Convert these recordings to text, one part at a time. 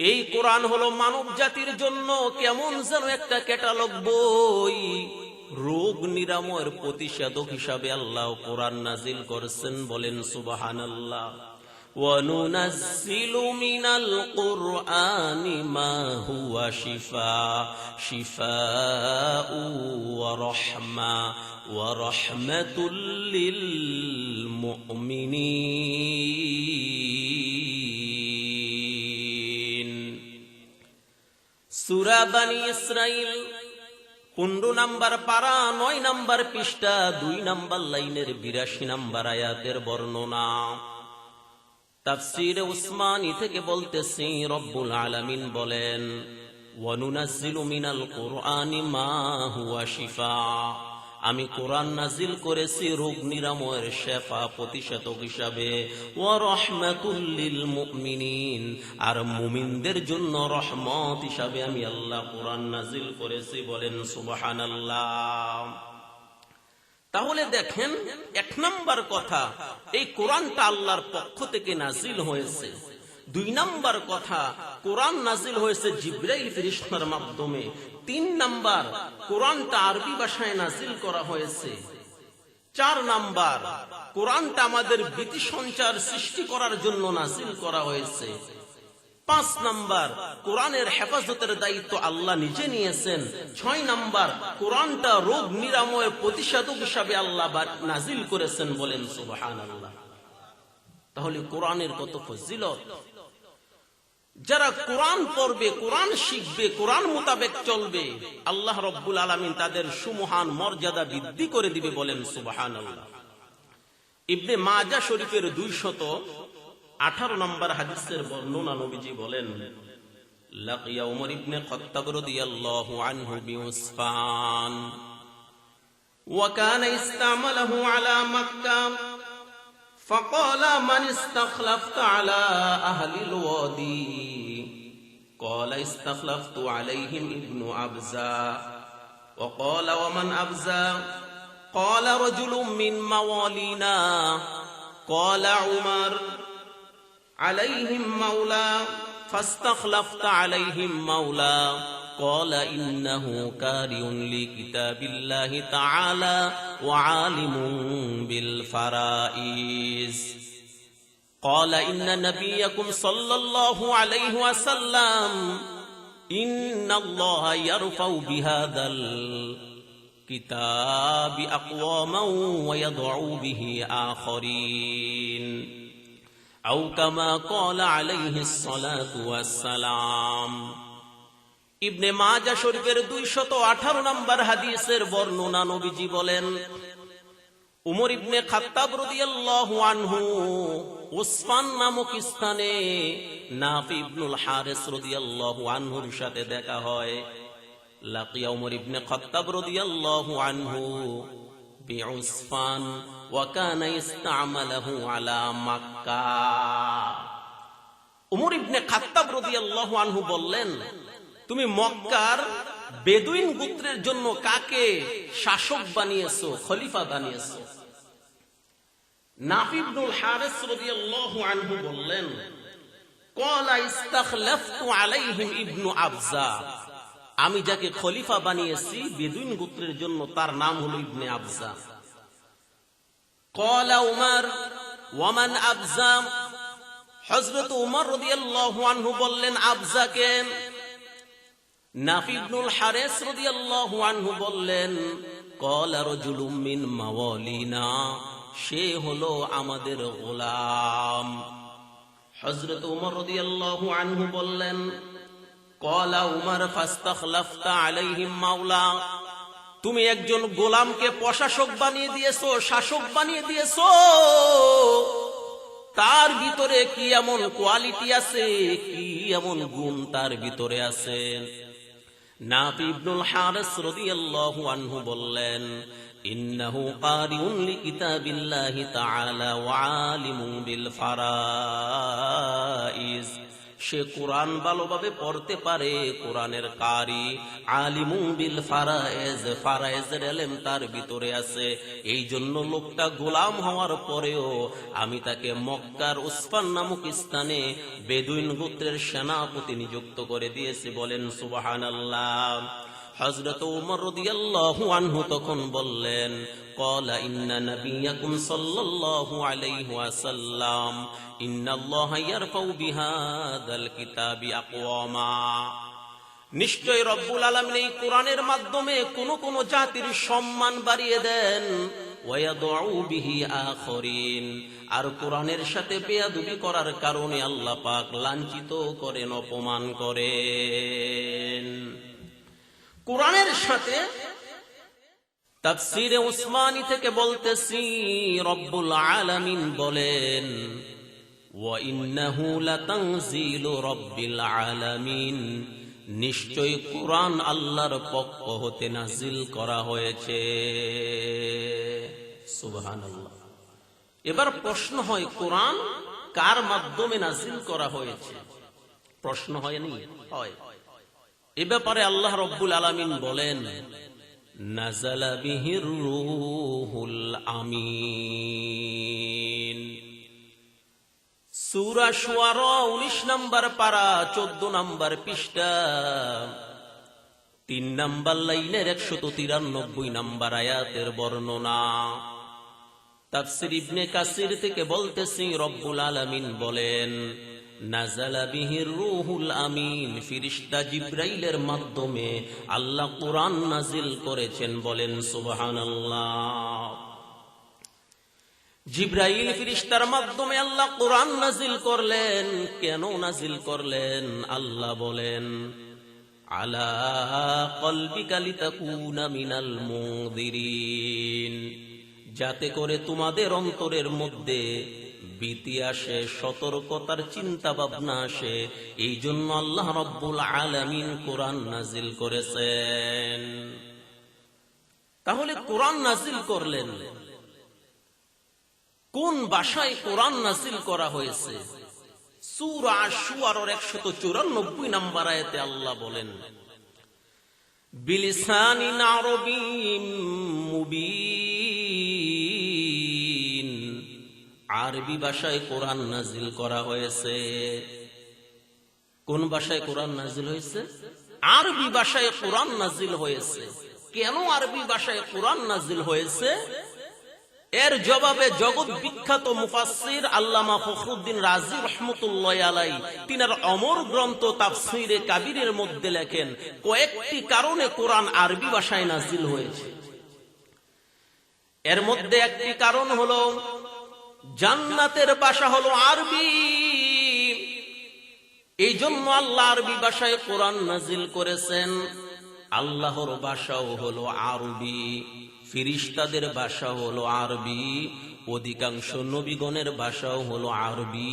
এই কোরআন হলো মানব জাতির জন্য কেমন যেন একটা ক্যাটালগ বই। রোগ নিরাময়ের প্রতিষেধক হিসাবে আল্লাহ কোরআন নাজিল করেছেন, বলেন সুবহানাল্লাহ। وَنُنَزِّلُ مِنَ الْقُرْآنِ مَا هُوَ شِفَاءٌ وَرَحْمَةٌ لِّلْمُؤْمِنِينَ। সূরা বনী ইসরাঈল 15 নম্বর পারা 9 নম্বর পৃষ্ঠা 2 নম্বর লাইনের 82 নম্বর আয়াতের বর্ণনা। তাফসীরে উসমানী থেকে বলতেছি, রব্বুল আলামিন বলেন, ওয়ানুনাজ্জিলু মিনাল কুরআনি মা হুয়া শিফা, আমি কোরআন নাজিল করেছি রোগ নিরাময়ের শেফা প্রতিষেধক হিসাবে, ওয়া রাহমাতুল লিল মুমিনিন, আর মুমিনদের জন্য রহমত হিসাবে আমি আল্লাহ কোরআন নাজিল করেছি, বলেন সুবহানাল্লাহ। তাহলে দেখেন, 1 নম্বর কথা, এই কোরআনটা আল্লাহর পক্ষ থেকে নাজিল হয়েছে। 2 নম্বর কথা, কোরআন নাজিল হয়েছে জিবরাইল ফেরেশতার মাধ্যমে। 3 নম্বর, কোরআনটা আরবি ভাষায় নাজিল করা হয়েছে। 4 নম্বর, কোরআনটা আমাদের ভীতি সঞ্চার সৃষ্টি করার জন্য নাজিল করা হয়েছে। 5 নম্বর, কোরআনের হেফাজতের দায়িত্ব আল্লাহ নিজে নিয়েছেন। 6 নম্বর, কোরআনটা রোগ নিরাময়ের প্রতিষেধক হিসাবে আল্লাহ নাজিল করেছেন, বলেন সুবহানাল্লাহ। তাহলে কোরআনের কত ফজিলত! যারা কোরআন পড়বে, কোরআন শিখবে, কোরআন মোতাবেক চলবে, আল্লাহ রব্বুল আলামিন তাদের সুমহান মর্যাদা বৃদ্ধি করে দিবে, বলেন সুবহানাল্লাহ। ইবনে মাজাহ শরীফের 218 নম্বর হাদিসের বর্ণনা, নবীজি বলেন, লাকিয়া উমর ইবনে খাত্তাব রাদিয়াল্লাহু আনহু বিউসফান ওয়া কানা ইস্তামালাহু আলা মক্কা فقال من استخلفت على أهل الوادي قال استخلفت عليهم ابن أبزة وقال ومن أبزة قال رجل من موالينا قال عمر عليهم مولى فاستخلفت عليهم مولى قال إنه كارئ لكتاب الله تعالى وعالم بالفرائض قال إن نبيكم صلى الله عليه وسلم إن الله يرفع بهذا الكتاب أقواما ويضع به آخرين أو كما قال عليه الصلاة والسلام। ইবনে মাজাহ শরীফের 218 নম্বর হাদিসের বর্ণনা, নবীজি বলেন, উমর ইবনে খাত্তাব রাদিয়াল্লাহু আনহু উসফান নামক স্থানে নাফি ইবনুল হারিস রাদিয়াল্লাহু আনহুর সাথে দেখা হয়। লাকিয়া উমর ইবনে খাত্তাব রাদিয়াল্লাহু আনহু বিউসফান ওয়া কানা ইস্তামালাহু আলা মক্কা। উমর ইবনে খাত্তাব রাদিয়াল্লাহু আনহু বললেন, তুমি মক্কার বেদুইন গোত্রের জন্য কাকে শাসক বানিয়েছো, খলিফা বানিয়েছো? নাফি ইবনুল হারিস রাদিয়াল্লাহু আনহু বললেন, ক্বালা ইস্তাখলাফতু আলাইহিম ইবনু আবজা, আমি যাকে খলিফা বানিয়েছি বেদুইন গোত্রের জন্য তার নাম হলো ইবনে আবজা। ক্বালা উমর ওয়া মান আবজা, হযরত উমর রাদিয়াল্লাহু আনহু বললেন, আবজাকে? নাফি ইবনুল হারিস রাদিয়াল্লাহু আনহু বললেন, ক্বালা রাজুলুম মিন মাওয়ালিনা, সে হলো আমাদের গোলাম। হযরত উমর রাদিয়াল্লাহু আনহু বললেন, ক্বালা উমর ফাস্তাখলাফতা আলাইহিম মাওলা, তুমি একজন গোলামকে প্রশাসক বানিয়ে দিয়েছো, শাসক বানিয়ে দিয়েছো, তার ভিতরে কি এমন কোয়ালিটি আছে, কি এমন গুণ তার ভিতরে আছে? নাফি ইবনুল হারিস রাদিয়াল্লাহু আনহু বললেন, ইন্নাহু কারিউন লিকিতাবিল্লাহি তাআলা ওয়া আলিমুন বিল ফারাইজ, সে কোরআন ভালোভাবে পড়তে পারে, কোরআনের কারি, আলিমু বিল ফারায়েজ, ফারায়েজের ইলম তার ভিতরে আছে। এই জন্য লোকটা গোলাম হওয়ার পরেও আমি তাকে মক্কার উসফান নামক স্থানে বেদুইন গোত্রের সেনাপতি নিযুক্ত করে দিয়েছি। বলেন সুবহানাল্লাহ। হযরত ওমর রাদিয়াল্লাহু আনহু তখন বললেন, ক্বালা ইন্না নাবিয়াকুম সাল্লাল্লাহু আলাইহি ওয়াসাল্লাম ইন্নাল্লাহা ইয়ারফাউ বিহাযাল কিতাবি আকওয়ামা। নিশ্চয় রব্বুল আলামিন এই কোরআনের মাধ্যমে কোন কোন জাতির সম্মান বাড়িয়ে দেন, ওয়ায়াদউ বিহি আখরিন, আর কোরআনের সাথে বেয়াদবি করার কারণে আল্লাহ পাক লাঞ্ছিত করেন, অপমান করেন। কোরআনের সাথে তাফসীরে উসমানী থেকে বলতেছি, রব্বুল আলামিন বলেন, ওয়া ইন্নাহু লাতানজিলু রাব্বিল আলামিন, নিশ্চয় কোরআন আল্লাহর পক্ষ হতে নাজিল করা হয়েছে। সুবহানাল্লাহ। এবার প্রশ্ন হয়, কোরআন কার মাধ্যমে নাজিল করা হয়েছে? প্রশ্ন হয়নি? হয়। এ ব্যাপারে আল্লাহ রব্বুল আলামিন বলেন, নাযালা বিহির রূহুল আমিন। সূরা শুআরা 19 নম্বর পারা 14 নম্বর পৃষ্ঠা 3 নম্বর লাইনের 193 নম্বর আয়াতের বর্ণনা। তাফসীর ইবনে কাসির থেকে বলতেছি, রব্বুল আলামিন বলেন, নাযালা বিহির রূহুল আমিন, ফেরেশতা জিবরাইলের মাধ্যমে আল্লাহ কোরআন নাজিল করেছেন। বলেন সুবহানাল্লাহ। জিবরাইল ফেরেশতার মাধ্যমে আল্লাহ কোরআন নাজিল করলেন। কেন নাজিল করলেন? আল্লাহ বলেন, আলা কলবিকা লিতাকুনা মিনাল মুনযিরিন, যাতে করে তোমাদের অন্তরের মধ্যে ভীতি আসে, সতর্কতার চিন্তা ভাবনা আসে। এই জন্য আল্লাহ রব্বুল আলামিন কোরআন নাজিল করেছেন। তাহলে কোরআন নাজিল করলেন, কোন ভাষায় কোরআন নাজিল করা হয়েছে? সূরা আশ-শুআরার 194 নম্বর আয়াতে আল্লাহ বলেন, বিলিসানিন আরবিয়্যিম মুবিন, আরবি ভাষায় কোরআন নাজিল করা হয়েছে। কোন ভাষায় কোরআন নাজিল হয়েছে? আরবি ভাষায় কোরআন নাজিল হয়েছে। কেন আরবি ভাষায় কোরআন নাজিল হয়েছে? এর জবাবে জগৎ বিখ্যাত মুফাসসির আল্লামা ফখরুদ্দিন রাজি রাহমাতুল্লাহি আলাইহি তিনার অমর গ্রন্থ তাফসীরে কাবীরের মধ্যে লেখেন, কয়েকটি কারণে কোরআন আরবি ভাষায় নাজিল হয়েছে। এর মধ্যে একটি কারণ হলো, জান্নাতের ভাষা হলো আরবি, এই জন্য আল্লাহ আরবি ভাষায় কোরআন নাজিল করেছেন। আল্লাহর ভাষাও হলো আরবি, ফেরেশতাদের ভাষা হলো আরবি, অধিকাংশ নবীগণের ভাষাও হলো আরবি।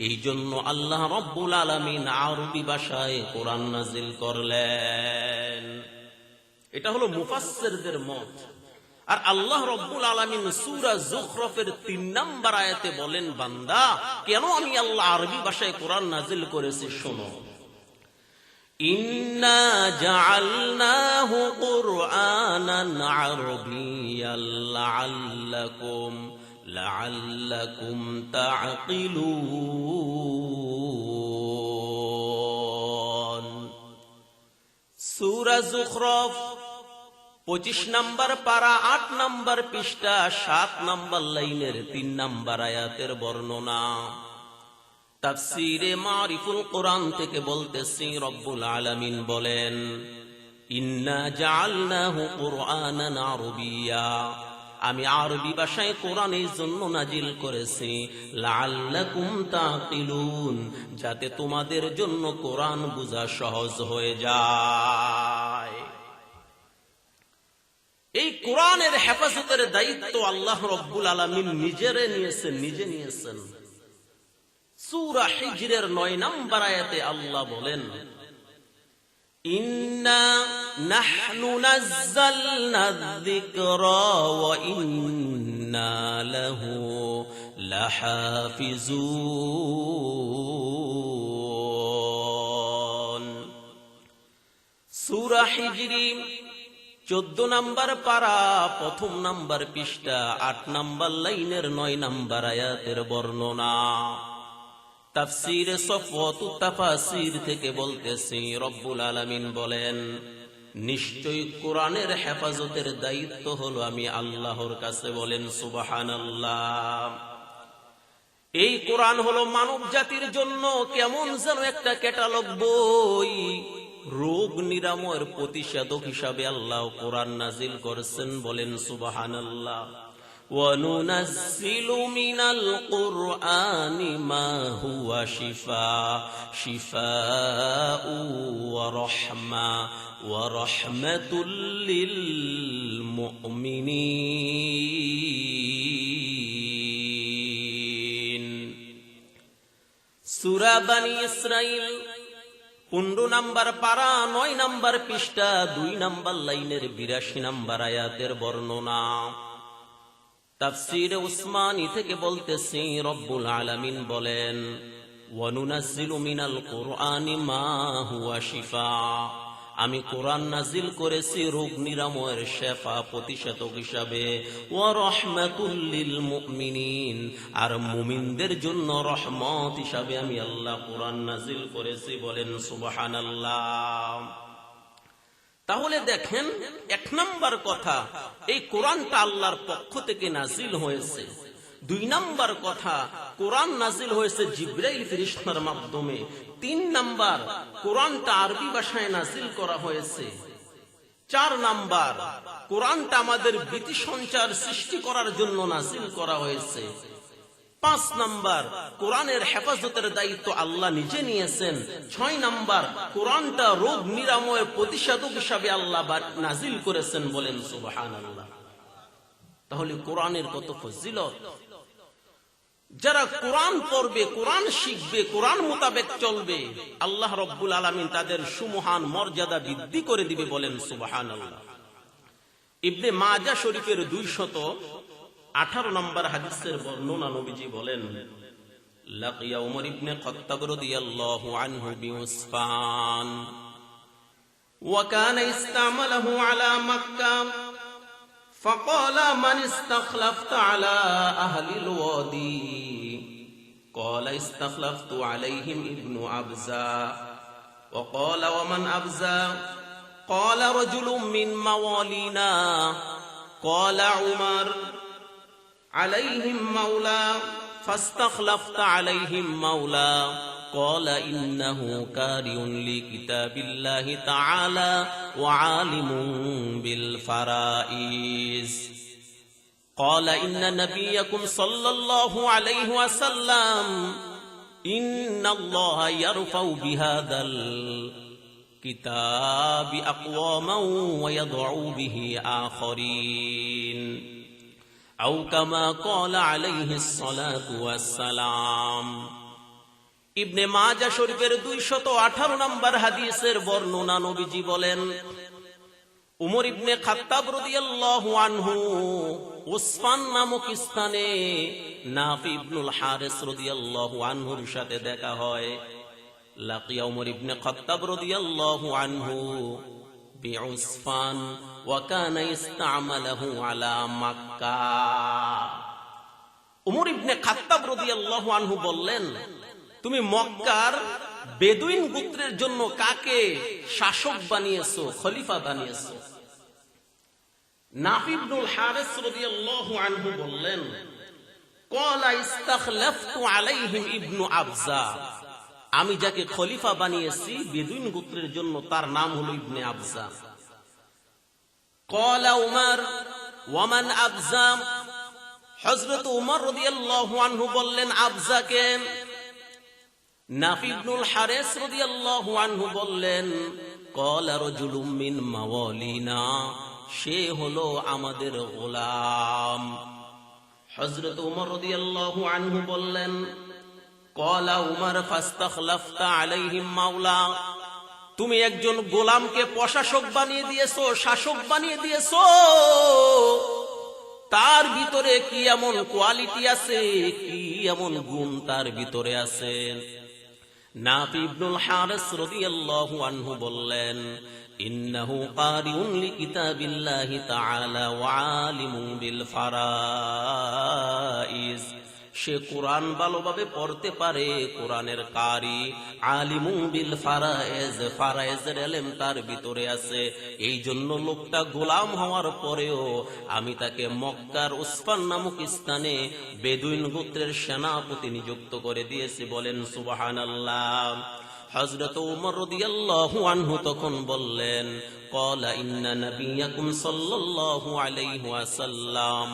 এই জন্য আল্লাহ রব্বুল আলামিন আরবি ভাষায় কোরআন নাজিল করলেন। এটা হলো মুফাসসিরদের মত। আর আল্লাহ রব্বুল আলামিন সূরা যুখরুফের 3 নম্বর আয়াতে বলেন, বান্দা, কেন আমি আল্লাহ আরবি ভাষায় কোরআন নাজিল করেছি শোনো। ইন্না জাআলনাহু কুরআনান আরবিয়্যান লাআল্লাকুম তা'কিলুন। সূরা যুখরুফ 25 নম্বর পারা 8 নম্বর পৃষ্ঠা 7 নম্বর লাইনের 3 নম্বর আয়াতের বর্ণনা। তাফসীরে মারিফুল কোরআন থেকে বলতেছি, রব্বুল আলামিন বলেন, ইন্না জাআলনাহু কুরআনান আরবিয়্যা, আমি আরবি ভাষায় কোরআন এই জন্য নাজিল করেছি, লাআল্লাকুম তা'কিলুন, যাতে তোমাদের জন্য কোরআন বোঝা সহজ হয়ে যায়। এই কোরআনের হেফাজতের দায়িত্ব আল্লাহ রব্বুল আলামিন নিজে নিয়েছেন। সূরা হিজরের 9 নম্বর আয়াতে আল্লাহ বলেন, ইন্না নাহনু নাযালনা যিকরা ওয়া ইন্না লাহু লাহাফিজুন। সূরা হিজরি 14 নম্বর পারা, প্রথম নম্বর পৃষ্ঠা, 8 নম্বর লাইনের 9 নম্বর আয়াতের বর্ণনা। তাফসীরে সফওয়াতুত তাফাসীর থেকে বলতেছি, রব্বুল আলামিন বলেন, নিশ্চয়ই কোরআনের হেফাজতের দায়িত্ব হলো আমি আল্লাহর কাছে। বলেন সুবহানাল্লাহ। এই কোরআন হলো মানব জাতির জন্য কেমন যেন একটা ক্যাটালগ বই, রোগ নিরাময়ের প্রতিষেধক হিসাবে আল্লাহ কোরআন নাজিল করেছেন। বলেন সুবহানাল্লাহ। وَنُنَزِّلُ مِنَ الْقُرْآنِ مَا هُوَ شِفَاءٌ وَرَحْمَةٌ لِّلْمُؤْمِنِينَ। সূরা বনী ইসরাঈল 15 নম্বর পারা, 9 নম্বর পৃষ্ঠা, 2 নম্বর লাইনের 82 নম্বর আয়াতের বর্ণনা। তাফসীরে উসমানী থেকে বলতেছি, রব্বুল আলামিন বলেন, ওয়ানুনাজ্জিলু মিনাল কুরআনি মা হুয়া শিফা। আমি কোরআন নাজিল করেছি রোগ নিরাময়ের শেফা, প্রতিষেধক হিসাবে। ওয়া রাহমাতুল লিল মুমিনিন, আর মুমিনদের জন্য রহমত হিসাবে আমি আল্লাহ কোরআন নাজিল করেছি। বলেন সুবহানাল্লাহ। তাহলে দেখেন, 1 নম্বর কথা, এই কোরআনটা আল্লাহর পক্ষ থেকে নাজিল হয়েছে। 2 নম্বর কথা, কোরআন নাজিল হয়েছে জিবরাইল ফেরেশতার মাধ্যমে। 3 নম্বর, কোরআনটা আরবি ভাষায় নাজিল করা হয়েছে। 4 নম্বর, কোরআনটা আমাদের ভীতি সঞ্চার সৃষ্টি করার জন্য নাজিল করা হয়েছে। 5 নম্বর, কোরআনের হেফাজতের দায়িত্ব আল্লাহ নিজে নিয়েছেন। 6 নম্বর, কোরআনটা রোগ নিরাময়ের প্রতিষেধক হিসাবে আল্লাহ নাজিল করেছেন। বলেন সুবহানাল্লাহ। তাহলে কোরআনের কত ফজিলত! যারা কোরআন পড়বে, কোরআন শিখবে, কোরআন মোতাবেক চলবে, আল্লাহ রব্বুল আলামিন তাদের সুমহান মর্যাদা বৃদ্ধি করে দিবে। বলেন সুবহানাল্লাহ। ইবনে মাজাহ শরীফের 218 নম্বর হাদিসের বর্ণনা, নবীজি বলেন, লাকিয়া উমর ইবনে খাত্তাব রাদিয়াল্লাহু আনহু বিউসফান ওয়া কানা ইস্তামালাহু আলা মক্কা فقال من استخلفت على أهل الوادي قال استخلفت عليهم ابن أبزة وقال ومن أبزة قال رجل من موالينا قال عمر عليهم مولى فاستخلفت عليهم مولى قال إنه كارئ لكتاب الله تعالى وعالم بالفرائض قال إن نبيكم صلى الله عليه وسلم إن الله يرفع بهذا الكتاب أقواما ويضع به آخرين أو كما قال عليه الصلاة والسلام। ইবনে মাজাহ শরীফের 218 নম্বর হাদিসের বর্ণনা, নবীজি বলেন, উমর ইবনে খাত্তাব রাদিয়াল্লাহু আনহু উসফান নামক স্থানে নাফি ইবনুল হারিস রাদিয়াল্লাহু আনহুর সাথে দেখা হয়। লাকিয়া উমর ইবনে খাত্তাব রাদিয়াল্লাহু আনহু বিউসফান ওয়া কানা ইস্তামালাহু আলা মক্কা। উমর ইবনে খাত্তাব রাদিয়াল্লাহু আনহু বললেন, তুমি মক্কার বেদুইন গোত্রের জন্য কাকে শাসক বানিয়েছো, খলিফা বানিয়েছো? নাফি ইবনুল হারিস রাদিয়াল্লাহু আনহু বললেন, ক্বালা ইস্তাখলাফতু আলাইহিম ইবনু আবজা। আমি যাকে খলিফা বানিয়েছি বেদুইন গোত্রের জন্য তার নাম হলো ইবনে আবজা। ক্বালা উমর ওয়া মান আবজা। হযরত উমর রাদিয়াল্লাহু আনহু বললেন, আবজাকে। নাফি ইবনুল হারিস রাদিয়াল্লাহু আনহু বললেন, ক্বালা রাজুলুম মিন মাওয়ালিনা, সে হলো আমাদের গোলাম। হযরত উমর রাদিয়াল্লাহু আনহু বললেন, ক্বালা উমর ফাস্তাখলাফতা আলাইহিম মাওলা, তুমি একজন গোলামকে প্রশাসক বানিয়ে দিয়েছো, শাসক বানিয়ে দিয়েছো। তার ভিতরে কি এমন কোয়ালিটি আছে, কি এমন গুণ তার ভিতরে আছে? নাফি ইবনুল হারিস রাদিয়াল্লাহু আনহু বললেন, ইন্নাহু কারিউন লিকিতাবিল্লাহি তাআলা ওয়া আলিমুন বিল ফারাইজ, সে কোরআন ভালোভাবে পড়তে পারে, কোরআনের কারি, আলিমুন বিল ফারাইজ, ফারাইজের ইলম তার ভিতরে আছে। এই জন্য লোকটা গোলাম হওয়ার পরেও আমি তাকে মক্কার উসফান নামক স্থানে বেদুইন গোত্রের সেনাপতি নিযুক্ত করে দিয়েছি। বলেন সুবহানাল্লাহ। হযরত ওমর রাদিয়াল্লাহু আনহু তখন বললেন, ক্বালা ইন্না নাবিয়্যাকুম সাল্লাল্লাহু আলাইহি ওয়াসাল্লাম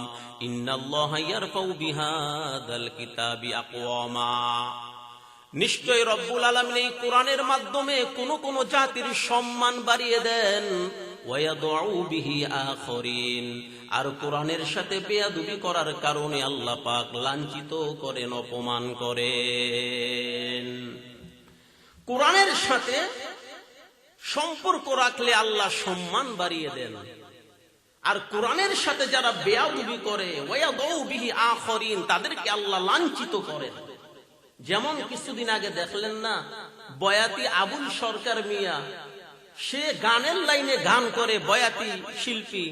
ইন্নাল্লাহা ইয়ারফাউ বিহাদাল কিতাবি আকওয়ামা, নিশ্চয় রব্বুল আলামিন এই কোরআনের মাধ্যমে কোন কোন জাতির সম্মান বাড়িয়ে দেন, ওয়া ইয়াদউ বিহি আখরিন, আর কোরআনের সাথে বেয়াদবি করার কারণে আল্লাহ পাক লাঞ্ছিত করেন, অপমান করেন। কোরআনের সাথে সম্পর্ক রাখলে আল্লাহ সম্মান বাড়িয়ে দেন, আর কোরআনের সাথে যারা বেয়াদবি করে ওয়ায়াদউ বিহি আখরিন, তাদেরকে আল্লাহ লাঞ্ছিত করেন। যেমন কিছুদিন আগে দেখলেন না, বয়াতি আবুল সরকার মিয়া, সে গানের লাইনে গান করে, বয়াতি শিল্পী,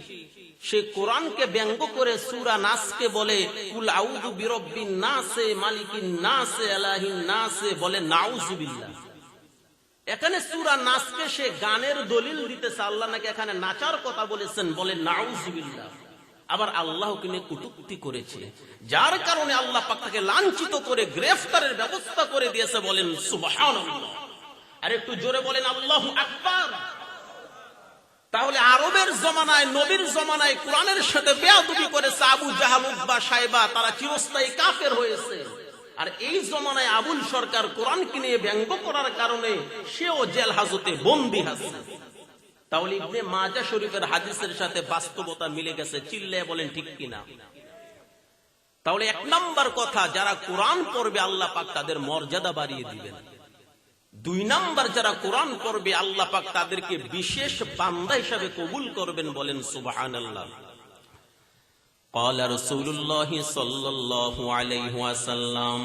সে কোরআনকে ব্যঙ্গ করে সূরা নাসকে বলে কুল আউযু বিরাব্বিন নাসে মালিকিন নাসে ইলাহিন নাসে, বলে নাউযুবিল্লাহ। এখানে সূরা নাসকে সে গানের দলিল দিতেছে, আল্লাহ নাকি এখানে নাচার কথা বলেছেন, বলে নাউযুবিল্লাহ। আবার আল্লাহকে নিয়ে কটূক্তি করেছে, যার কারণে আল্লাহ পাক তাকে লাঞ্ছিত করে গ্রেফতারের ব্যবস্থা করে দিয়েছে। বলেন সুবহানাল্লাহ। আর একটু জোরে বলেন আল্লাহু আকবার। তাহলে আরবের জমানায়, নবীর জমানায় কোরআনের সাথে বেয়াদবি করেছে আবু জাহাল, উতবা, সাইবা, তারা চিরস্থায়ী কাফের হয়েছে। আর এই জমানায় আবুল সরকার কোরআনকে নিয়ে ব্যঙ্গ করার কারণে সেও জেল হাজতে বন্দী আছে। তাহলে ইবনে মাজাহ শরীফের হাদিসের সাথে বাস্তবতা মিলে গেছে, চিল্লায় বলেন ঠিক কিনা? তাহলে এক নাম্বার কথা, যারা কোরআন পড়বে আল্লাহ পাক তাদের মর্যাদা বাড়িয়ে দিবেন। দুই নাম্বার, যারা কোরআন পড়বে আল্লাহ পাক তাদেরকে বিশেষ বান্দা হিসাবে কবুল করবেন। বলেন সুবহানাল্লাহ। قال رسول الله صلى الله عليه وسلم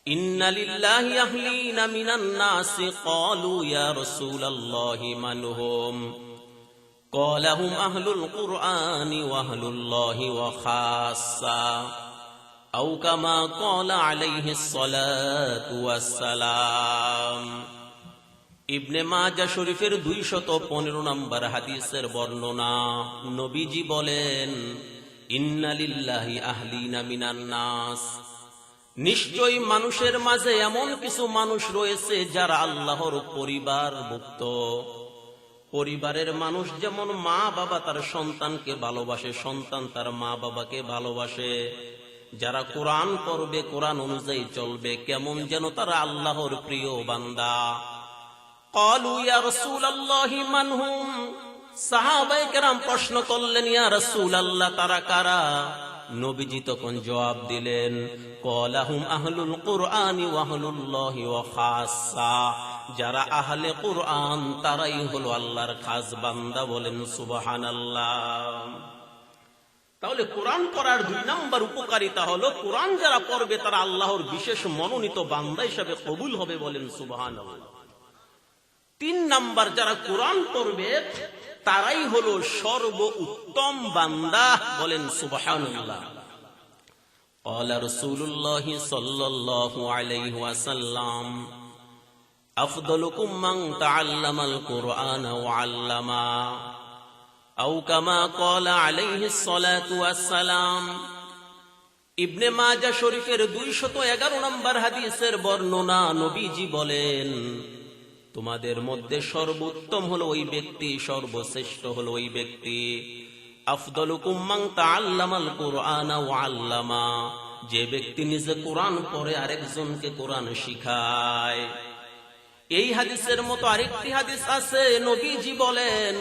إن لله أهلين من الناس قالوا يا رسول الله من هم قال هم أهل القرآن وأهل الله وخاصة أو كما قال عليه الصلاة والسلام। ইবনে মাজাহ শরীফের 215 নম্বর হাদিসের বর্ণনা, নবীজি বলেন, ইন্না লিল্লাহি আহলিনা মিনান নাস, নিশ্চয়ই মানুষের মাঝে এমন কিছু মানুষ রয়েছে যারা আল্লাহর পরিবারভুক্ত। পরিবারের মানুষ যেমন মা বাবা তার সন্তানকে ভালোবাসে, সন্তান তার মা বাবাকে ভালোবাসে। যারা কোরআন পড়বে, কোরআন অনুযায়ী চলবে, কেমন যেন তারা আল্লাহর প্রিয় বান্দা। ক্বালু ইয়া রাসূলুল্লাহি মান হুম, সাহাবায়ে কেরাম প্রশ্ন করলেন, ইয়া রাসূলুল্লাহ তারা কারা? নবীজি তখন জবাব দিলেন, ক্বালা হুম আহলুল কুরআনি ওয়া আহলুল্লাহি ওয়া খাসসা, যারা আহলে কুরআন তারাই হলো আল্লাহর খাস বান্দা। বলেন সুবহানাল্লাহ। তাহলে কোরআন পড়ার 2 নাম্বার উপকারিতা হলো, কোরআন যারা পড়বে তারা আল্লাহর বিশেষ মনোনীত বান্দা হিসেবে কবুল হবে। বলেন সুবহানাল্লাহ। 3 নাম্বার, যারা কোরআন পড়বে তারাই হলো সর্বোত্তম বান্দা। বলেন সুবহানাল্লাহ। ক্বালা রাসূলুল্লাহ সাল্লাল্লাহু আলাইহি ওয়াসাল্লাম আফদালুকুম মান তাআল্লামাল কুরআনা ওয়া আল্লামা আও কামা ক্বালা আলাইহিস সালাতু ওয়াস সালাম। ইবনে মাজাহ শরীফের 211 নম্বর হাদিসের বর্ণনা, নবীজি বলেন, তোমাদের মধ্যে সর্বোত্তম হলো ওই ব্যক্তি, সর্বশ্রেষ্ঠ হলো ওই ব্যক্তি, আফদালুকুম মান তাআল্লামাল কুরআনা ওয়া আল্লামা, যে ব্যক্তি নিজে কোরআন পড়ে আরেকজনকে কোরআন শিখায়। এই হাদিসের মতো আরেকটি হাদিস আছে, নবীজি বলেন,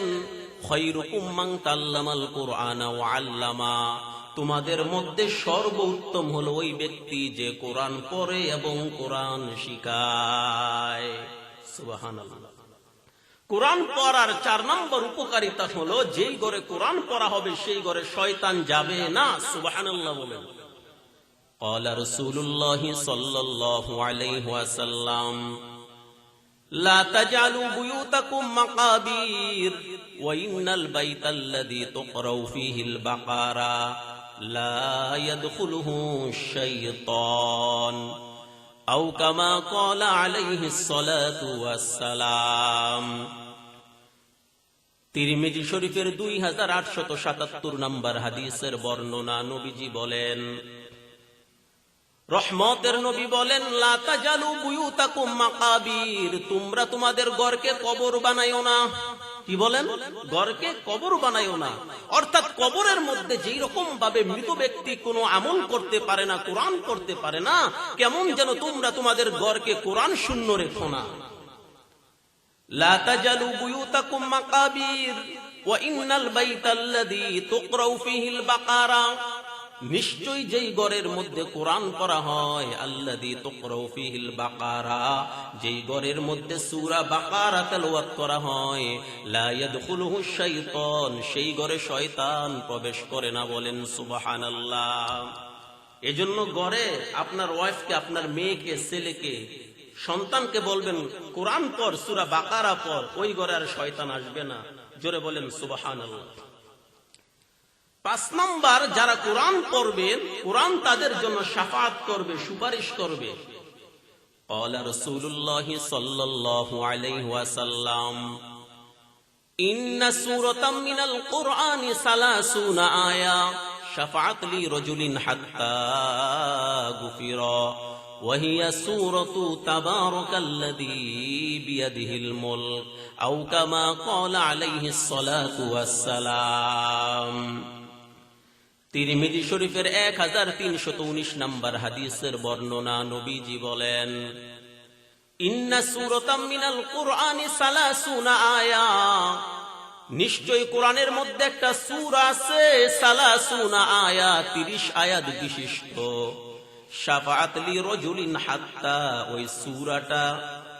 খায়রুকুম মান তাআল্লামাল কুরআনা ওয়া আল্লামা, তোমাদের মধ্যে সর্বোত্তম হলো ওই ব্যক্তি যে কোরআন পড়ে এবং কোরআন শিখায়। সুবহানাল্লাহ। কোরআন পড়ার 4 নম্বর উপকারিতা হলো, যেই ঘরে কোরআন পড়া হবে সেই ঘরে শয়তান যাবে না। সুবহানাল্লাহ বলেন। ক্বালা রাসূলুল্লাহ সাল্লাল্লাহু আলাইহি ওয়াসাল্লাম লা তাজালু বুয়ুতাকুম মাকাবির ওয়া ইন্নাল বাইতাল্লাযী তুকরাউ ফীহিল বাকারা লা ইয়াদখুলুহু শাইতান আও কামা ক্বালা আলাইহিস সালাতু ওয়াস সালাম। তিরমিজি শরীফের 2877 নম্বর হাদিসের বর্ণনা, নবীজি বলেন, রহমতের নবী বলেন, লা তাজালু বুয়ুতাকুম মাকাবির, তোমরা তোমাদের ঘরকে কবর বানাইও না। কি বলেন? ঘরকে কবর বানাইও না। অর্থাৎ কবরের মধ্যে যেই রকম ভাবে মৃত ব্যক্তি কোনো আমল করতে পারে না, কোরআন করতে পারে না, কেমন যেন তোমরা তোমাদের ঘরকে কোরআন শূন্য রেখো না। লা তাজালু বুয়ুতাকুম মাকাবির ওয়া ইন্নাল বাইতাল্লাযী তুকরাউ ফীহিল বাকারা, নিশ্চয়ই যেই ঘরের মধ্যে কোরআন পড়া হয়, আল্লাযী তুকরাউ ফীহিল বাকারা, যেই ঘরের মধ্যে সূরা বাকারা তেলাওয়াত করা হয়, লা ইয়াদখুলুহু শাইতান, সেই ঘরে শয়তান প্রবেশ করে না। বলেন সুবহানাল্লাহ। এজন্য ঘরে আপনার ওয়াইফকে, আপনার মেয়েকে, ছেলেকে, সন্তানকে বলবেন কোরআন পড়, সূরা বাকারা পড়, ওই ঘরে আর শয়তান আসবে না। জোরে বলেন সুবহানাল্লাহ। 5 নাম্বার, যারা কোরআন পড়বেন, কোরআন তাদের জন্য শাফাআত করবে, সুপারিশ করবে। ক্বালা রাসূলুল্লাহ সাল্লাল্লাহু আলাইহি ওয়াসাল্লাম, ইন্না সূরাতাম মিনাল কুরআনি 30 আয়া শাফাআত লি রাজুলিন হাত্তা গুফিরা ওয়া হিয়া সূরাতু তাবারাকাল্লাযী বিয়াদিহিল মুলক আও কামা ক্বালা আলাইহিস সালাতু ওয়াস সালাম। তিরমিজি শরীফের 1319 নম্বর হাদিসের বর্ণনা, নবীজি বলেন, ইন্না সূরাতাম মিনাল কুরআনি 30 আয়া, নিশ্চয়ই কোরআনের মধ্যে একটা সূরা আছে 30 আয়া, 30 আয়াত বিশিষ্ট। শাফাআত লি রাজুলিন হাত্তা, ওই সূরাটা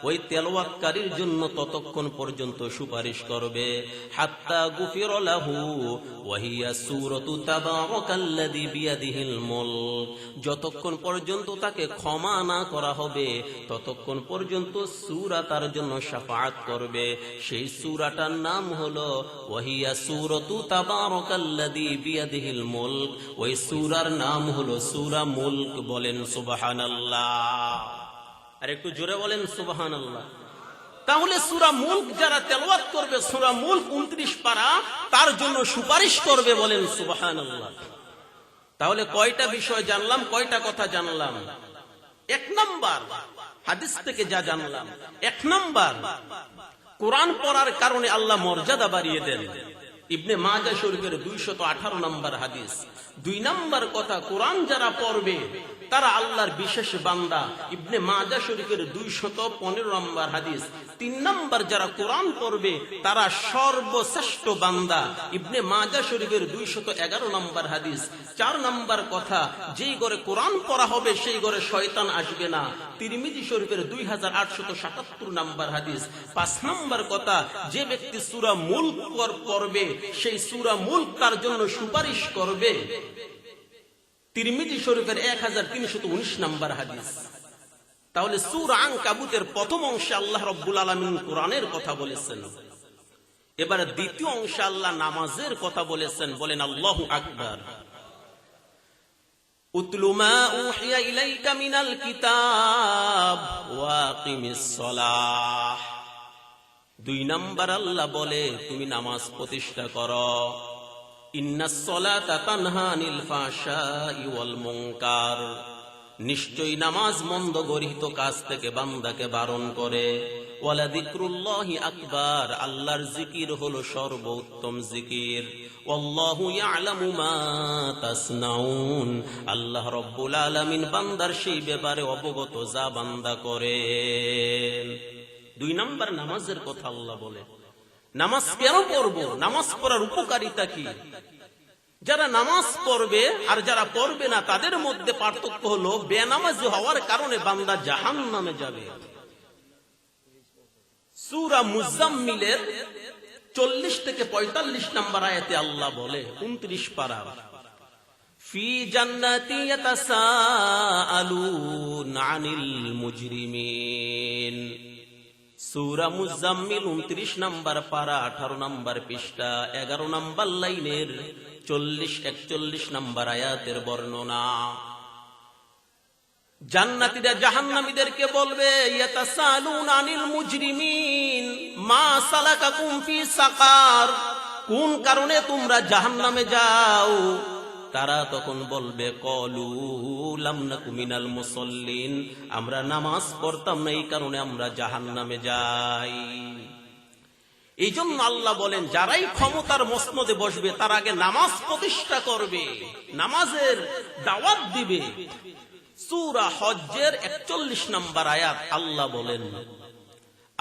ওই তেলাওয়াতকারীর জন্য ততক্ষণ পর্যন্ত সুপারিশ করবে, হাত্তা গুফিরা লাহু ওয়া হিয়া সূরাতু তাবারাকাল্লাযী বিয়াদিহিল মুলক, যতক্ষণ পর্যন্ত তাকে ক্ষমা না করা হবে ততক্ষণ পর্যন্ত সূরা তার জন্য শাফাআত করবে। সেই সূরাটার নাম হলো ওয়া হিয়া সূরাতু তাবারাকাল্লাযী বিয়াদিহিল মুলক, ওই সূরার নাম হলো সূরা মুলক। বলেন সুবহানাল্লাহ। আর একটু জোরে বলেন সুবহানাল্লাহ। তাহলে সূরা মুলক যারা তেলাওয়াত করবে, সূরা মুলক 29 পারা, তার জন্য সুপারিশ করবে। বলেন সুবহানাল্লাহ। তাহলে কয়টা বিষয় জানলাম, কয়টা কথা জানলাম? 1 নাম্বার, হাদিস থেকে যা জানলাম, 1 নাম্বার, কোরআন পড়ার কারণে আল্লাহ মর্যাদা বাড়িয়ে দেন। ইবনে মাজাহ শরীফের 218 নম্বর হাদিস। 2 নাম্বার কথা, কোরআন যারা পড়বে তারা আল্লাহর বিশেষ বান্দা। ইবনে মাজাহ শরীফের 215 নম্বর হাদিস। 3 নাম্বার, যারা কোরআন পড়বে তারা সর্বশ্রেষ্ঠ বান্দা। ইবনে মাজাহ শরীফের 211 নম্বর হাদিস। 4 নাম্বার কথা, যেই ঘরে কোরআন পড়া হবে সেই ঘরে শয়তান আসবে না। তিরমিজি শরীফের 2877 নম্বর হাদিস। 5 নাম্বার কথা, যে ব্যক্তি সূরা মুলক পড়বে সেই সূরা মুলক তার জন্য সুপারিশ করবে। তিরমিজি শরীফের 1319 নম্বর হাদিস। তাহলে সূরা আনকাবুতের প্রথম অংশে আল্লাহ রাব্বুল আলামিন কোরআনের কথা বলেছেন। এবার দ্বিতীয় অংশে আল্লাহ নামাজের কথা বলেছেন। বলেন আল্লাহু আকবার। উতলু মা উহিয়া ইলাইকা মিনাল কিতাব ওয়া আকিমিস সালাহ। 2 নাম্বার আল্লাহ বলে তুমি নামাজ প্রতিষ্ঠা করো। ইন্নাস সালাতা তানহা আনিল ফাহশাই ওয়াল মুনকার, নিশ্চয়ই নামাজ মন্দ গরিহিত কাজ থেকে বান্দাকে বারণ করে। ওয়ালা যিকরুল্লাহি আকবার, আল্লাহর জিকির হলো সর্বোত্তম জিকির। ওয়াল্লাহু ইয়ালামু মা তাসনাউন, আল্লাহ রাব্বুল আলামিন বান্দার সেই ব্যাপারে অবগত যা বান্দা করে। 2 নাম্বার নামাজের কথা আল্লাহ বলে। নামাজ কেন পড়ব? নামাজ পড়ার উপকারিতা কি? যারা নামাজ পড়বে আর যারা পড়বে না তাদের মধ্যে পার্থক্য হলো বেনামাজি হওয়ার কারণে বান্দা জাহান্নামে যাবে। সূরা মুজাম্মিলের 40 থেকে 45 নম্বর আয়াতে আল্লাহ বলে, 29 পারা, ফি জান্নাতি ইয়াতাসাআলুন আনিল মুজরিমিন। সূরা মুজাম্মিল 29 নম্বর পারা 18 নম্বর পৃষ্ঠা 11 নম্বর লাইনের 40-41 নম্বর আয়াতের বর্ণনা। জান্নাতীরা জাহান্নামীদেরকে বলবে, ইয়াতাসালুনা আনিল মুজরিমিন মা সালাকাকুম ফি সাকার, কোন কারণে তোমরা জাহান্নামে যাও? তারা তখন বলবে, ক্বালু লাম নাকু মিনাল মুসাল্লিন, আমরা নামাজ পড়তাম না, এই কারণে আমরা জাহান্নামে যাই। এই জন্য আল্লাহ বলেন, যারাই ক্ষমতার মসনদে বসবে তার আগে নামাজ প্রতিষ্ঠা করবে, নামাজের দাওয়াত দিবে। সূরা হজ্জের 41 নম্বর আয়াত আল্লাহ বলেন,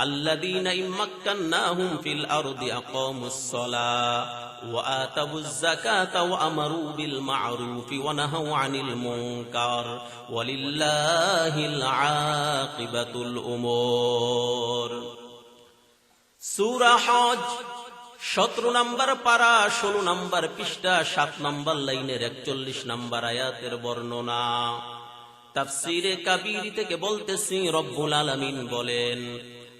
আল্লাযীনা ইম্মাক্কান্নাহুম ফিল আরদি আকামুস সালাহ ওয়া আতাবুজ যাকাতা ওয়া আমারু বিল মা'রুফি ওয়া নাহাউ আনিল মুনকার ওয়ালিল্লাহিল আকিবাতুল উমুর। সূরা হজ 17 নম্বর পারা 16 নম্বর পৃষ্ঠা 7 নম্বর লাইনের 41 নম্বর আয়াতের বর্ণনা। তাফসীরে কাবীর থেকে বলতেছি, রব্বুল আলামিন বলেন,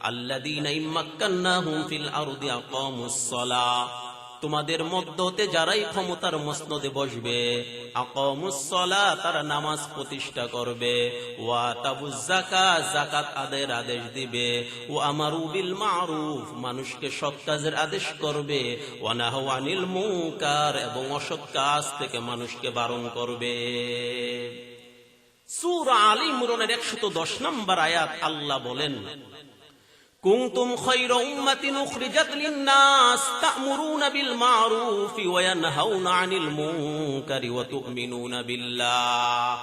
আল্লাযীনা ইম্মাক্কান্নাহুম ফিল আরদি আকামুস সালাহ, তোমাদের মধ্য হতে যারাই ক্ষমতার মসনদে বসবে, আকামুস সালাহ, তারা নামাজ প্রতিষ্ঠা করবে, ওয়া আতাবুজ যাকাত, যাকাত আদায়ের আদেশ দিবে, ও আমারু বিল মা'রুফ, মানুষকে সৎ কাজের আদেশ করবে, ওয়া নাহাউ আনিল মুনকার, এবং অসৎ কাজ থেকে মানুষকে বারণ করবে। সূরা আলী ইমরানের 110 নম্বর আয়াত আল্লাহ বলেন, কুনতুম খায়রা উম্মাতিন উখরিজাত লিন-নাস তা'মুরুনা বিল মা'রুফি ওয়া ইয়ানহাউনা আনিল মুনকারি ওয়া তু'মিনুনা বিল্লাহ।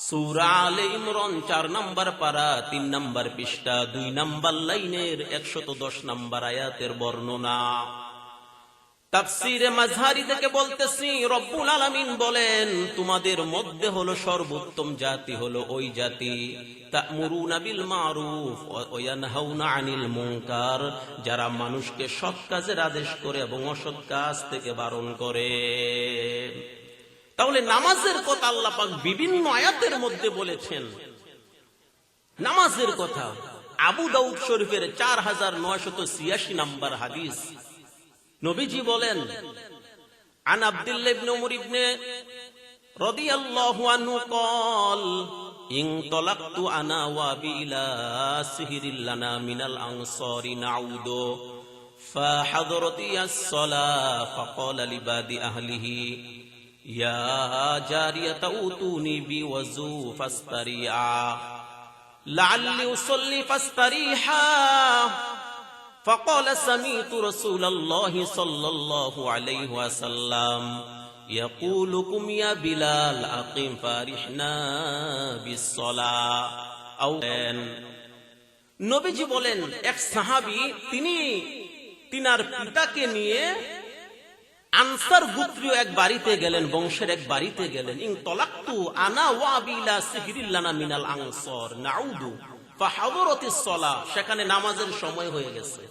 সূরা আলে ইমরান 4 নম্বর পারা 3 নম্বর পৃষ্ঠা 2 নম্বর লাইনের 110 নম্বর আয়াতের বর্ণনা। তাফসীরে মাযহারি থেকে বলতেছি, রব্বুল আলামিন বলেন, তোমাদের মধ্যে হলো সর্বোত্তম জাতি হলো ওই জাতি, তা'মুরুনা বিল মা'রুফ ওয়া ইয়ানহাউনা আনিল মুনকার, যারা মানুষকে সৎ কাজের আদেশ করে এবং অসৎ কাজ থেকে বারণ করে। তাহলে নামাজের কথা আল্লাহ পাক বিভিন্ন আয়াতের মধ্যে বলেছেন। নামাজের কথা আবু দাউদ শরীফের 4986 নম্বর হাদিস, নবীজি বলেন, আন আব্দুল্লাহ ইবনে উমর ইবনে রাদিয়াল্লাহু আনহু قال انطلقت انا وابي الى سهر لنا من الانصار نعود فحضرتي الصلاه فقال لبعض اهله يا جاريه اوتوني بوضوء فاستريعا لعلي اصلي فاستريحا فقال سمعت رسول الله صلى الله عليه وسلم يقول قم يا بلال أقم فارحنا بالصلاة أو নবীজি বলেন, এক সাহাবী তিনি তিনার পিতাকে নিয়ে আনসার গোত্রীয় এক বাড়িতে গেলেন, বংশের এক বাড়িতে গেলেন। ইনতলাকতু আনা ওয়া বিলা সিহরিল্লানা মিনাল আনসার নাউদু ফাহাদরাতিস সালাহ, সেখানে নামাজের সময় হয়ে গেছে।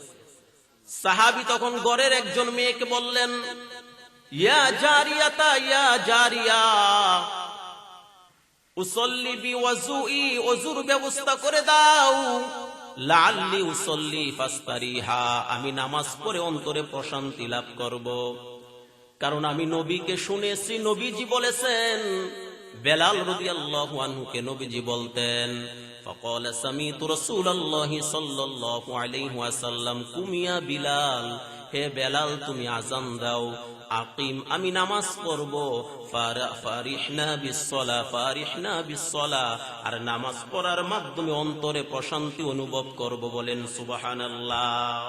সাহাবী তখন ঘরের একজন মেয়েকে বললেন, ইয়া জারিয়াতা ইয়া জারিয়া উসল্লি বিওয়াজুই, ওযুর ব্যবস্থা করে দাও, লাআল্লি উসল্লি ফাস্তারিহা, আমি নামাজ পড়ে অন্তরে প্রশান্তি লাভ করব। কারণ আমি নবীকে শুনেছি, নবীজি বলেছেন, বেলাল রাদিয়াল্লাহু আনহুকে নবীজি বলতেন, فقال سمعت رسول الله صلى الله عليه وسلم قم يا بلال, হে বেলাল তুমি আযান দাও, আকিম আমি নামাজ পড়ব, ফারিহনা বিসসালাহ, ফারিহনা বিসসালাহ, আর নামাজ পড়ার মাধ্যমে অন্তরে প্রশান্তি অনুভব করব। বলেন সুবহানাল্লাহ।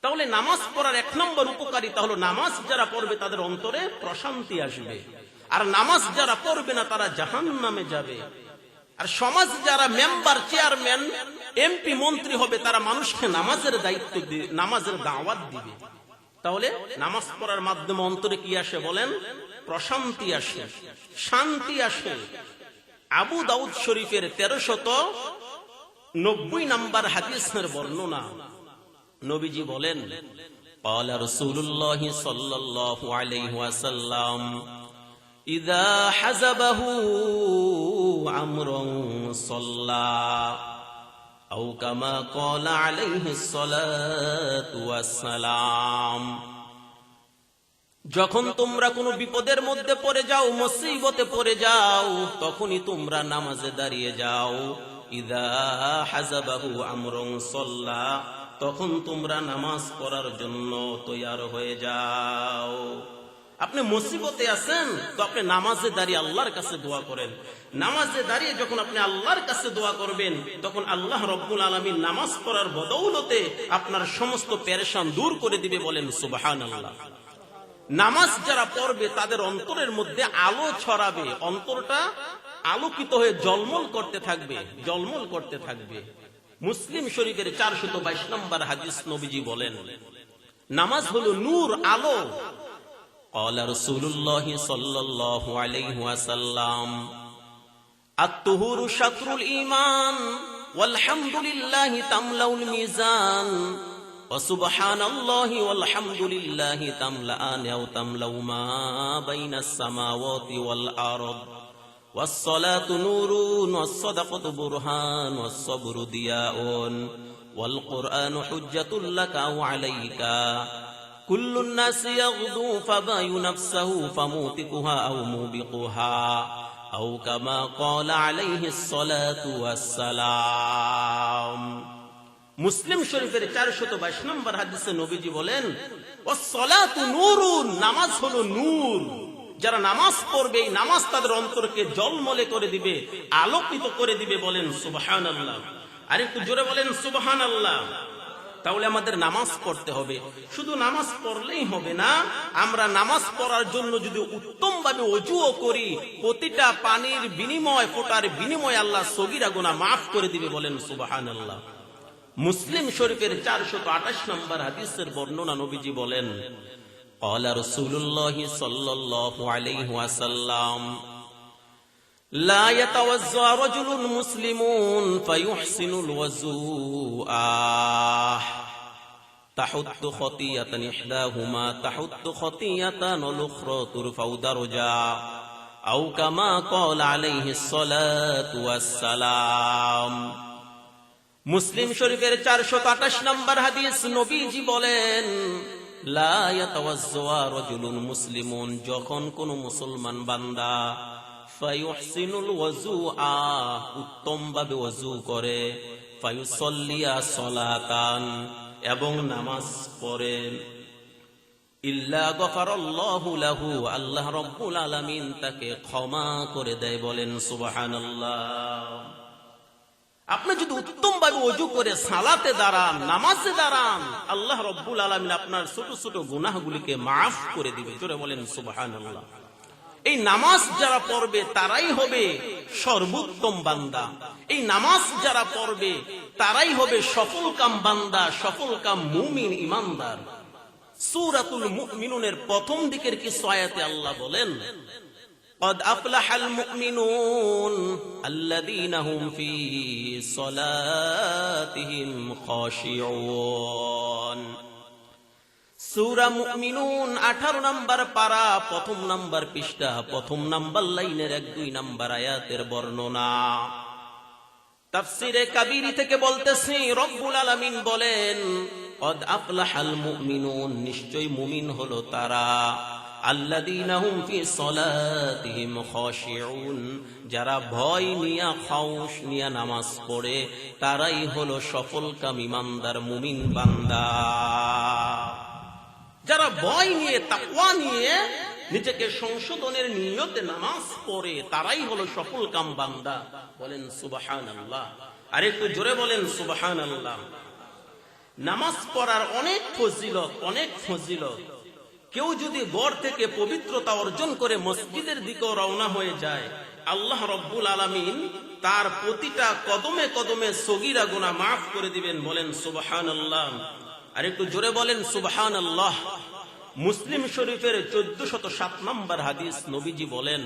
তাহলে নামাজ পড়ার 1 নম্বর উপকারিতা হলো, নামাজ যারা পড়বে তাদের অন্তরে প্রশান্তি আসবে, আর নামাজ যারা পড়বে না তারা জাহান্নামে যাবে। আর সমাজ যারা মেম্বার, চেয়ারম্যান, এমপি, মন্ত্রী হবে, তারা মানুষকে নামাজের দায়িত্ব দিবে, নামাজের দাওয়াত দিবে। তাহলে নামাজ পড়ার মাধ্যমে অন্তরে কি আসে বলেন? প্রশান্তি আসে, শান্তি আসে। আবু দাউদ শরীফের 1390 নম্বর হাদিসের বর্ণনা, নবীজি বলেন, قال رسول الله صلى الله عليه وسلم إذا حزبه أمر صلى আও কামা ক্বালা আলাইহিস সালাতু ওয়াস সালাম। যখন তোমরা কোনো বিপদের মধ্যে পড়ে যাও, মুসিবতে পড়ে যাও, তখনই তোমরা নামাজে দাঁড়িয়ে যাও। ইযা হাযাবাহু আমরুন সাল্লা, তখন তোমরা নামাজ পড়ার জন্য তৈয়ার হয়ে যাও। আপনি মুসিবতে আছেন তো আপনি নামাজে দাঁড়িয়ে আল্লাহর কাছে দোয়া করেন। নামাজে দাঁড়িয়ে যখন আপনি আল্লাহর কাছে দোয়া করবেন, তখন আল্লাহ রব্বুল আলামিন নামাজ পড়ার বদৌলতে আপনার সমস্ত পেরেশান দূর করে দিবে। বলেন সুবহানাল্লাহ। নামাজ যারা পড়বে তাদের অন্তরের মধ্যে আলো ছড়াবে, অন্তরটা আলোকিত হয়ে জলমল করতে থাকবে, জলমল করতে থাকবে। মুসলিম শরীফের 422 নম্বর হাদিস নবীজি বলেন, নামাজ হলো নূর, আলো। ক্বালা রাসূলুল্লাহ সাল্লাল্লাহু আলাইহি ওয়াসাল্লাম, আত-তুহুরু শাতরুল ঈমান ওয়াল হামদুলিল্লাহি তামলাউল মিজান ওয়া সুবহানাল্লাহি ওয়াল হামদুলিল্লাহি তামলাআন আও তামলাউ মা বাইনাস সামাওয়াতি ওয়াল আরদ ওয়াস সালাতু নূরুন ওয়াস সাদাকাতু বুরহান ওয়াস সাবরু দিয়াউন ওয়াল কুরআনু হুজ্জাতুল লাকা ওয়া আলাইকা কুল্লুন নাসি ইয়াগদু ফাবায়ু নাফসাহু ফামুতিকুহা আও মুবিকুহা আও কামা ক্বালা আলাইহিস সালাতু ওয়াস সালাম। মুসলিম শরীফের 422 নম্বর হাদিসে নবীজি বলেন, ওয়াস সালাতু নূরুন, নামাজ হলো নূর। যারা নামাজ পড়বে এই নামাজ তাদের অন্তরকে জলমলে করে দিবে, আলোকিত করে দিবে। বলেন সুবহানাল্লাহ। আর একটু জোরে বলেন সুবহানাল্লাহ। তাহলে আমাদের নামাজ পড়তে হবে। শুধু নামাজ পড়লেই হবে না, আমরা নামাজ পড়ার জন্য যদি উত্তম ভাবে ওযুও করি, প্রতিটা পানির বিনিময়, ফোঁটার বিনিময় আল্লাহ সগীরা গুনাহ মাফ করে দিবে। বলেন সুবহানাল্লাহ। মুসলিম শরীফের 428 নম্বর হাদিসের বর্ণনা নবীজি বলেন, ক্বালা রাসূলুল্লাহ সাল্লাল্লাহু আলাইহি ওয়াসাল্লাম, লা ইয়াতাওয়াজ্জা রাজুলুন মুসলিমুন ফায়ুহসিনুল ওযুআ তাহুত্তু খতিয়াতান ইহদাহুমা তাহুত্তু খতিয়াতান ওয়াল উখরা তুরফাউ দারজা আও কামা ক্বালা আলাইহিস সালাতু ওয়াস সালাম। মুসলিম শরীফের 428 নম্বর হাদিস নবীজি বলেন, লা ইয়াতাওয়াজ্জা রাজুলুন মুসলিমুন, যখন কোন মুসলমান বান্দা ফায়ুহসিনুল ওযুআ, উত্তম ভাবে ওযু করে, ফায়ুসাল্লিয়া সালাতান, এবং নামাজ পড়ে, ইল্লা গফারাল্লাহু লাহু, আল্লাহ রাব্বুল আলামিন তাকে ক্ষমা করে দেয়। বলেন সুবহানাল্লাহ। আপনি যদি উত্তম ভাবে ওযু করে সালাতে দাঁড়ান, নামাজে দাঁড়ান, আল্লাহ রাব্বুল আলামিন আপনার ছোট ছোট গুনাহগুলিকে মাফ করে দিবে। জোরে বলেন সুবহানাল্লাহ। এই নামাজ যারা পড়বে তারাই হবে সর্বোত্তম বান্দা। এই নামাজ যারা পড়বে তারাই হবে সফলকাম বান্দা, সফলকাম মুমিন, ঈমানদার। সূরাতুল মুমিনুনের প্রথম দিকের কিছু আয়াতে আল্লাহ বলেন, قد أفلح المؤمنون الذين هم في صلاتهم خاشعون। সূরা মুমিনুন 18 নম্বর পারা, প্রথম নম্বর পৃষ্ঠা, প্রথম নম্বর লাইনের 1-2 নম্বর আয়াতের বর্ণনা। তাফসীরে কাবীরি থেকে বলতেছি, রব্বুল আলামিন বলেন, قد أفلح المؤمنون, নিশ্চয় মুমিন হলো তারা, আল্লাযীনা হুম ফি সালাতিহিম খাশিউন, যারা ভয় নিয়া, খাউশ নিয়া নামাজ পড়ে, তারাই হলো সফলকাম ঈমানদার মুমিন বান্দা। যারা ভয় নিয়ে, তাকওয়া নিয়ে নিজেকে সংশোধনের নিয়তে নামাজ পড়ে, তারাই হলো সফলকাম বান্দা। বলেন সুবহানাল্লাহ। আর একটু জোরে বলেন সুবহানাল্লাহ। নামাজ পড়ার অনেক ফজিলত, অনেক ফজিলত। কেউ যদি ঘর থেকে পবিত্রতা অর্জন করে মসজিদের দিকেও রওনা হয়ে যায়, আল্লাহ রব্বুল আলামিন তার প্রতিটা কদমে কদমে সগীরা গুনাহ মাফ করে দিবেন। বলেন সুবহানাল্লাহ। আর একটু জোরে বলেন সুবহানাল্লাহ। মুসলিম শরীফের 1407 নম্বর হাদিস নবীজি বলেন,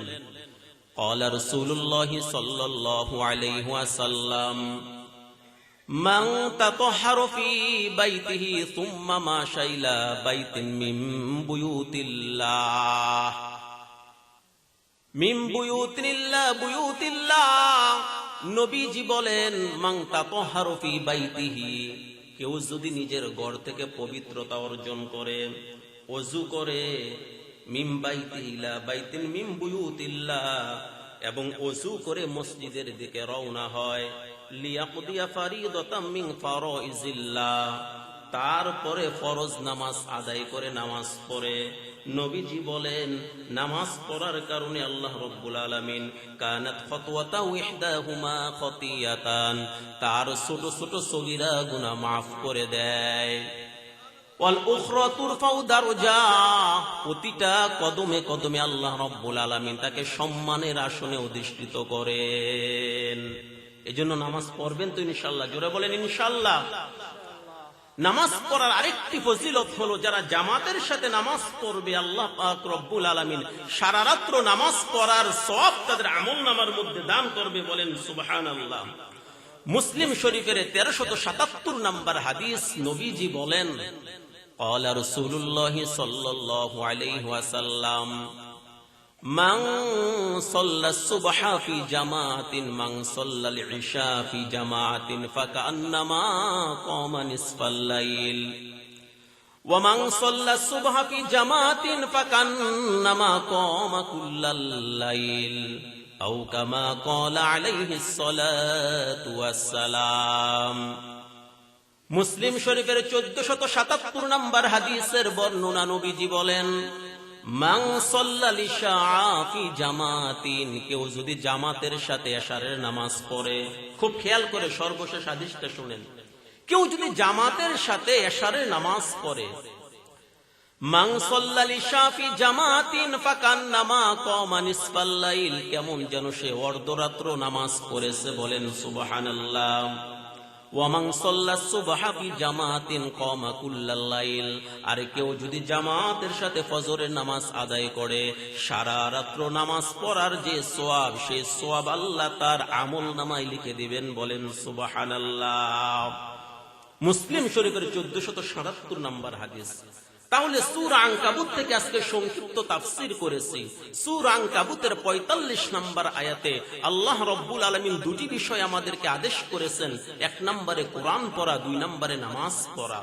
ক্বালা রাসূলুল্লাহ সাল্লাল্লাহু আলাইহি ওয়াসাল্লাম, মান তাতাহহারা ফি বাইতিহি সুম্মা মাশা ইলা বাইতিন মিন বুয়ুতিল্লাহ নবীজি বলেন মান তাতাহহারু ফি বাইতিহি, কেউ যদি নিজের ঘর থেকে পবিত্রতা অর্জন করে, ওযু করে, মিন বাইতিহি ইলা বাইতিন মিন বুয়ুতিল্লাহ, এবং ওযু করে মসজিদের দিকে রওনা হয়, লিয়াকদিয়া ফারিদাতাম মিন ফারাইজিল্লাহ, তারপরে ফরজ নামাজ আদায় করে নামাজ পড়ে। নবীজি বলেন নামাজ পড়ার কারণে আল্লাহ রাব্বুল আলামিন কানাত খাতওয়াতাহু ইহদাহুমা খাতিয়াতান, তার ছোট ছোট সগীরা গুনাহ মাফ করে দেয়। ওয়াল উখরা তুরফাউ দারজা, প্রতিটা কদমে কদমে আল্লাহ রাব্বুল আলামিন তাকে সম্মানের আসনে অধিষ্ঠিত করেন। এজন্য নামাজ পড়বেন তো ইনশাআল্লাহ, জোরে বলেন ইনশাআল্লাহ। নামাজ পড়ার আরেকটি ফজিলত হলো, যারা জামাতের সাথে নামাজ পড়বে আল্লাহ পাক রব্বুল আলামিন সারা রাত্র নামাজ পড়ার সওয়াব তাদের আমলনামার মধ্যে দান করবে, বলেন সুবহানাল্লাহ। মুসলিম শরীফের 1377 নম্বর হাদিস, নবীজি বলেন ক্বালা রাসূলুল্লাহ সাল্লাল্লাহু আলাইহি ওয়াসাল্লাম মান সাল্লাস সুবহা ফি জামাআতিন মান সাল্লাল ইশা ফি জামাআতিন ফাকান্নামা কামা নিসফাল লাইল ওয়া মান সাল্লাস সুবহা ফি জামাআতিন ফাকান্নামা কামা কুল্লাল লাইল আও কামা ক্বালা আলাইহিস সালাতু ওয়াস সালাম। মুসলিম শরীফের 1477 নম্বর হাদিসের বর্ণনা, নবীজি বলেন মান সাল্লাল ইশা ফি জামাতিন, কেউ যদি জামাতের সাথে এশারের নামাজ পড়ে, খুব খেয়াল করে সর্বশেষ হাদিসটা শুনেন, কেউ যদি জামাতের সাথে এশারের নামাজ পড়ে, মান সাল্লাল ইশা ফি জামাতিন ফাকান্নামা কামা নিসফাল লাইল, কেমন যেন সে অর্ধরাত্র নামাজ পড়েছে, বলেন সুবহানাল্লাহ। ওয়া মান সাল্লাস সুবহা ফি জামাতিন কামা কুল্লাল লাইল, আর কেউ যদি জামাতের সাথে ফজরের নামাজ আদায় করে, সারা রাত্র নামাজ পড়ার যে সওয়াব, সেই সওয়াব আল্লাহ তার আমলনামায় লিখে দিবেন, বলেন সুবহানাল্লাহ। মুসলিম শরীফের 1477 নম্বর হাদিস। তাহলে সূরা আনকাবুত থেকে আজকে সংক্ষিপ্ত তাফসীর করেছি। সূরা আনকাবুতের 45 নম্বর আয়াতে আল্লাহ রাব্বুল আলামিন দুটি বিষয় আমাদেরকে আদেশ করেছেন, 1 নম্বরে কোরআন পড়া, 2 নম্বরে নামাজ পড়া।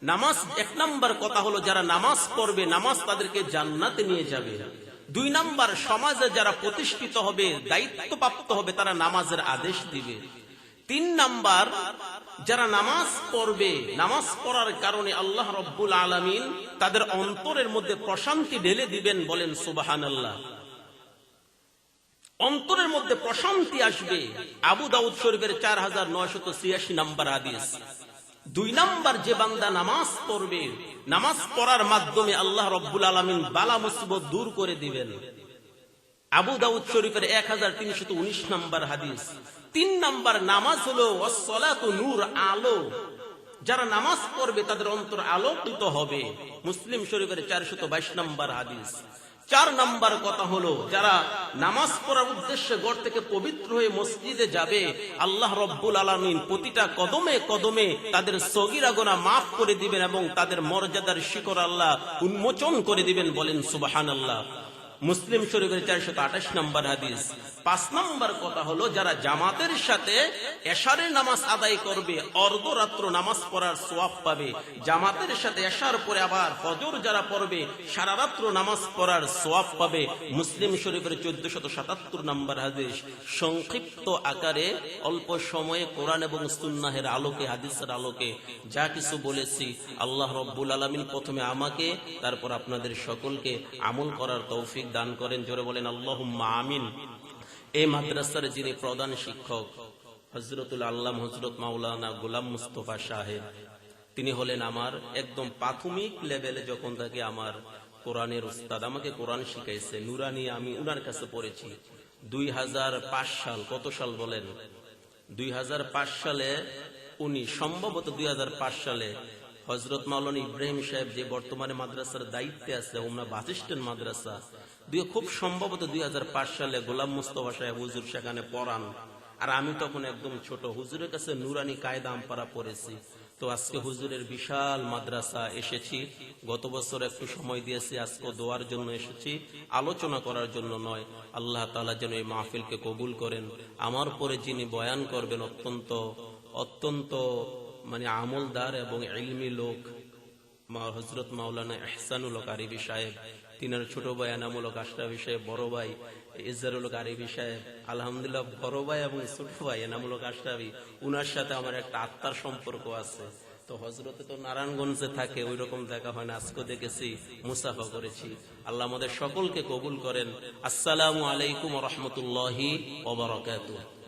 নামাজ 1 নম্বর কথা হলো, যারা নামাজ পড়বে নামাজ তাদেরকে জান্নাতে নিয়ে যাবে। 2 নম্বর, সমাজে যারা প্রতিষ্ঠিত হবে, দায়িত্বপ্রাপ্ত হবে, তারা নামাজের আদেশ দিবে। 3 নম্বর, যারা নামাজ পড়বে, নামাজ পড়ার কারণে আল্লাহ রাব্বুল আলামিন তাদের অন্তরের মধ্যে প্রশান্তি ঢেলে দিবেন, বলেন সুবহানাল্লাহ। অন্তরের মধ্যে প্রশান্তি আসবে। আবু দাউদ শরীফের 4986 নম্বর হাদিস। 2 নম্বর, যে বান্দা নামাজ পড়বে, নামাজ পড়ার মাধ্যমে আল্লাহ রাব্বুল আলামিন বালা মুসিবত দূর করে দিবেন। আবু দাউদ শরীফের 1319 নম্বর হাদিস। 3 নম্বর, নামাজ হলো ওয়াসসালাতু নূর, আলো। যারা নামাজ পড়বে তাদের অন্তর আলোকিত হবে। মুসলিম শরীফের 422 নম্বর হাদিস। 4 নম্বর কথা হলো, যারা নামাজ পড়ার উদ্দেশ্যে ঘর থেকে পবিত্র হয়ে মসজিদে যাবে, আল্লাহ রাব্বুল আলামিন প্রতিটা কদমে কদমে তাদের সগীরা গুনাহ মাফ করে দিবেন এবং তাদের মর্যাদার শিখর আল্লাহ উন্মোচন করে দিবেন, বলেন সুবহানাল্লাহ। মুসলিম শরীফের 428 নম্বর হাদিস। 5 নম্বর কথা হলো, যারা জামাতের সাথে এশারের নামাজ আদায় করবে, অর্ধরাত্র নামাজ পড়ার সওয়াব পাবে। জামাতের সাথে এশার পরে আবার ফজর যারা পড়বে, সারা রাত্র নামাজ পড়ার সওয়াব পাবে। মুসলিম শরীফের 1477 নম্বর হাদিস। সংক্ষিপ্ত আকারে অল্প সময়ে কোরআন এবং সুন্নাহের আলোকে, হাদিসের আলোকে যা কিছু বলেছি, আল্লাহ রাব্বুল আলামিন প্রথমে আমাকে, তারপর আপনাদের সকলকে আমল করার তৌফিক দান করেন, জোরে বলেন আল্লাহুম্মা আমিন। এই মাদ্রাসার যিনি প্রধান শিক্ষক হযরতুল আল্লাম হযরত মাওলানা গোলাম মুস্তাফা সাহেব, তিনি হলেন আমার একদম প্রাথমিক লেভেলে যখন থেকে আমার কোরআনের উস্তাদ। আমাকে কোরআন শিখাইছে নুরানি, আমি উনার কাছে পড়েছি 2005 সাল। কত সাল বলেন? 2005 সালে উনি, সম্ভবত 2005 সালে হযরত মাওলানা ইব্রাহিম সাহেব, যে বর্তমানে মাদ্রাসার দায়িত্বে আছে, ওমরা বাস স্ট্যান্ড মাদ্রাসা, খুব সম্ভবত 2005 সালে গোলাম মুস্তাফা সাহেব হুজুর সেখানে পড়ান। আর আমি তখন একদম ছোট, হুজুরের কাছে নুরানি কায়দা আমপারা পড়েছি। তো আজকে হুজুরের বিশাল মাদ্রাসা এসেছি, গত বছর একটু সময় দিয়েছি, আজকে দোয়ার জন্য এসেছি, আলোচনা করার জন্য নয়। আল্লাহ তাআলা যেন এই মাহফিলকে কবুল করেন। আমার পরে যিনি বয়ান করবেন অত্যন্ত অত্যন্ত মানে আমলদার এবং ইলমি লোক, হযরত মাওলানা ইহসানুল হক আরিফি সাহেব, তিনার ছোট ভাই এনামুল হক আশরাফি সাহেব, বড় ভাই ইজহারুল হক আরিফি সাহেব। আলহামদুলিল্লাহ বড় ভাই এবং ছোট ভাই এনামুল হক আশরাফি, উনার সাথে আমার একটা আত্মার সম্পর্ক আছে। তো হযরতে তো নারায়ণগঞ্জে থাকে, ওই রকম দেখা হয় না, আজকে দেখেছি, মুসাফা করেছি। আল্লাহ আমাদের সকলকে কবুল করেন। আসসালামু আলাইকুম ওয়া রাহমাতুল্লাহি ওয়া বারাকাতুহু।